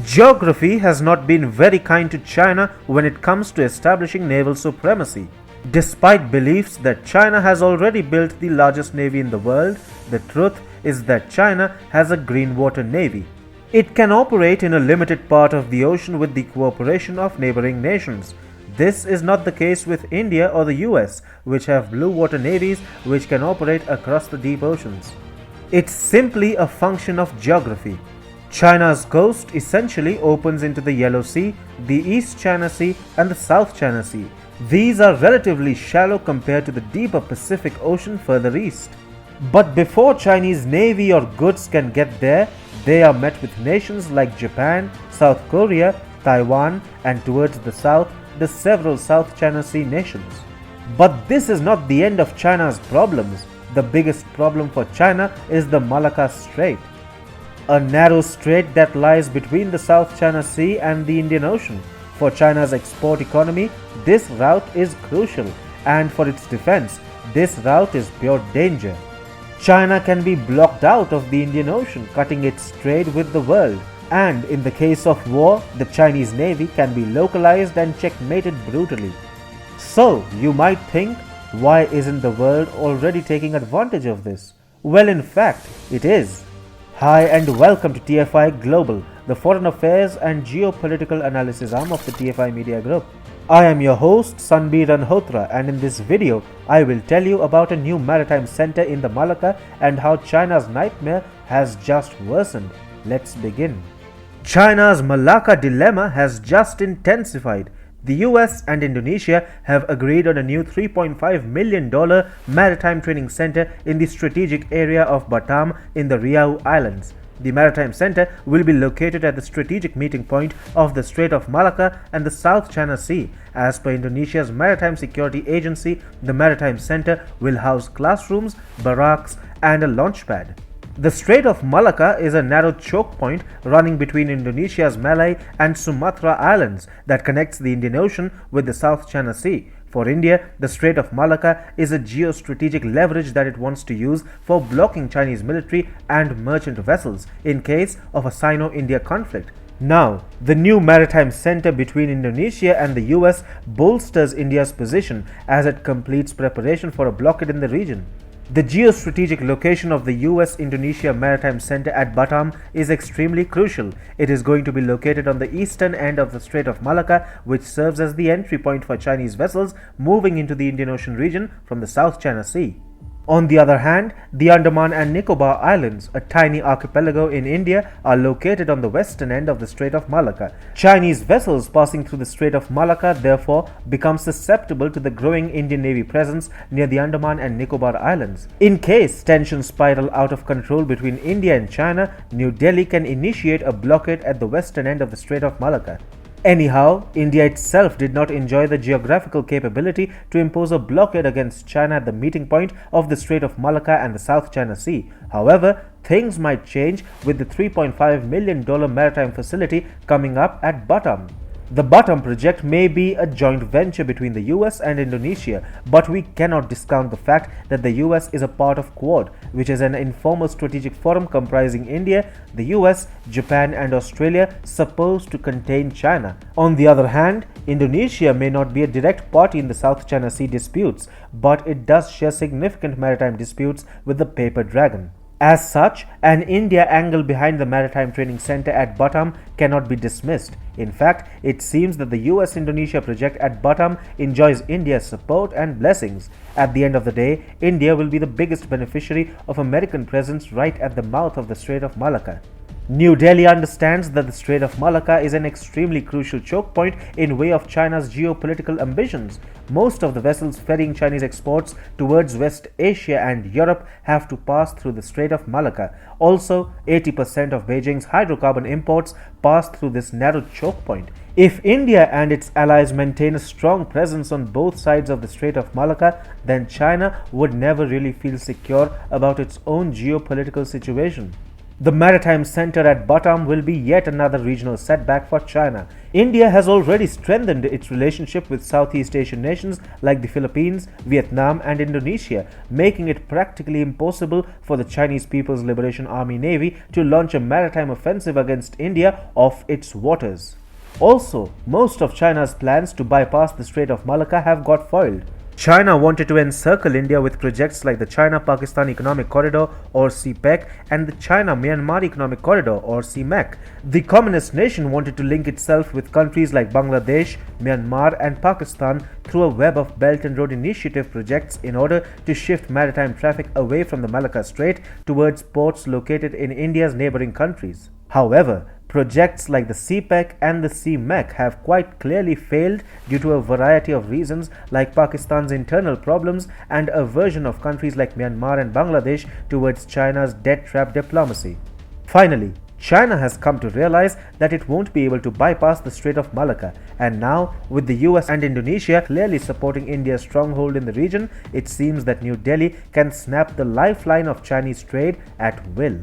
Geography has not been very kind to China when it comes to establishing naval supremacy. Despite beliefs that China has already built the largest navy in the world, the truth is that China has a green water navy. It can operate in a limited part of the ocean with the cooperation of neighboring nations. This is not the case with India or the US, which have blue water navies which can operate across the deep oceans. It's simply a function of geography. China's coast essentially opens into the Yellow Sea, the East China Sea, and the South China Sea. These are relatively shallow compared to the deeper Pacific Ocean further east. But before Chinese navy or goods can get there, they are met with nations like Japan, South Korea, Taiwan, and towards the south, the several South China Sea nations. But this is not the end of China's problems. The biggest problem for China is the Malacca Strait, a narrow strait that lies between the South China Sea and the Indian Ocean. For China's export economy, this route is crucial, and for its defense, this route is pure danger. China can be blocked out of the Indian Ocean, cutting its trade with the world, and in the case of war, the Chinese Navy can be localized and checkmated brutally. So, you might think, why isn't the world already taking advantage of this? Well, in fact, it is. Hi and welcome to TFI Global, the foreign affairs and geopolitical analysis arm of the TFI Media Group. I am your host Sanbir Ranhotra, and in this video I will tell you about a new maritime center in the Malacca and how China's nightmare has just worsened. Let's begin. China's Malacca dilemma has just intensified. The US and Indonesia have agreed on a new $3.5 million maritime training center in the strategic area of Batam in the Riau Islands. The maritime center will be located at the strategic meeting point of the Strait of Malacca and the South China Sea. As per Indonesia's Maritime Security Agency, the maritime center will house classrooms, barracks, and a launch pad. The Strait of Malacca is a narrow choke point running between Indonesia's Malay and Sumatra Islands that connects the Indian Ocean with the South China Sea. For India, the Strait of Malacca is a geostrategic leverage that it wants to use for blocking Chinese military and merchant vessels in case of a Sino-India conflict. Now, the new maritime center between Indonesia and the US bolsters India's position as it completes preparation for a blockade in the region. The geostrategic location of the US-Indonesia Maritime Center at Batam is extremely crucial. It is going to be located on the eastern end of the Strait of Malacca, which serves as the entry point for Chinese vessels moving into the Indian Ocean region from the South China Sea. On the other hand, the Andaman and Nicobar Islands, a tiny archipelago in India, are located on the western end of the Strait of Malacca. Chinese vessels passing through the Strait of Malacca therefore become susceptible to the growing Indian Navy presence near the Andaman and Nicobar Islands. In case tensions spiral out of control between India and China, New Delhi can initiate a blockade at the western end of the Strait of Malacca. Anyhow, India itself did not enjoy the geographical capability to impose a blockade against China at the meeting point of the Strait of Malacca and the South China Sea. However, things might change with the $3.5 million maritime facility coming up at Batam. The Batam project may be a joint venture between the US and Indonesia, but we cannot discount the fact that the US is a part of Quad, which is an informal strategic forum comprising India, the US, Japan, and Australia, supposed to contain China. On the other hand, Indonesia may not be a direct party in the South China Sea disputes, but it does share significant maritime disputes with the Paper Dragon. As such, an India angle behind the Maritime Training Center at Batam cannot be dismissed. In fact, it seems that the US-Indonesia project at Batam enjoys India's support and blessings. At the end of the day, India will be the biggest beneficiary of American presence right at the mouth of the Strait of Malacca. New Delhi understands that the Strait of Malacca is an extremely crucial choke point in way of China's geopolitical ambitions. Most of the vessels ferrying Chinese exports towards West Asia and Europe have to pass through the Strait of Malacca. Also, 80% of Beijing's hydrocarbon imports pass through this narrow choke point. If India and its allies maintain a strong presence on both sides of the Strait of Malacca, then China would never really feel secure about its own geopolitical situation. The maritime center at Batam will be yet another regional setback for China. India has already strengthened its relationship with Southeast Asian nations like the Philippines, Vietnam, and Indonesia, making it practically impossible for the Chinese People's Liberation Army Navy to launch a maritime offensive against India off its waters. Also, most of China's plans to bypass the Strait of Malacca have got foiled. China wanted to encircle India with projects like the China-Pakistan Economic Corridor or CPEC and the China-Myanmar Economic Corridor or CMEC. The communist nation wanted to link itself with countries like Bangladesh, Myanmar and Pakistan through a web of Belt and Road Initiative projects in order to shift maritime traffic away from the Malacca Strait towards ports located in India's neighboring countries. However, projects like the CPEC and the CMEC have quite clearly failed due to a variety of reasons like Pakistan's internal problems and aversion of countries like Myanmar and Bangladesh towards China's debt-trap diplomacy. Finally, China has come to realize that it won't be able to bypass the Strait of Malacca, and now, with the US and Indonesia clearly supporting India's stronghold in the region, it seems that New Delhi can snap the lifeline of Chinese trade at will.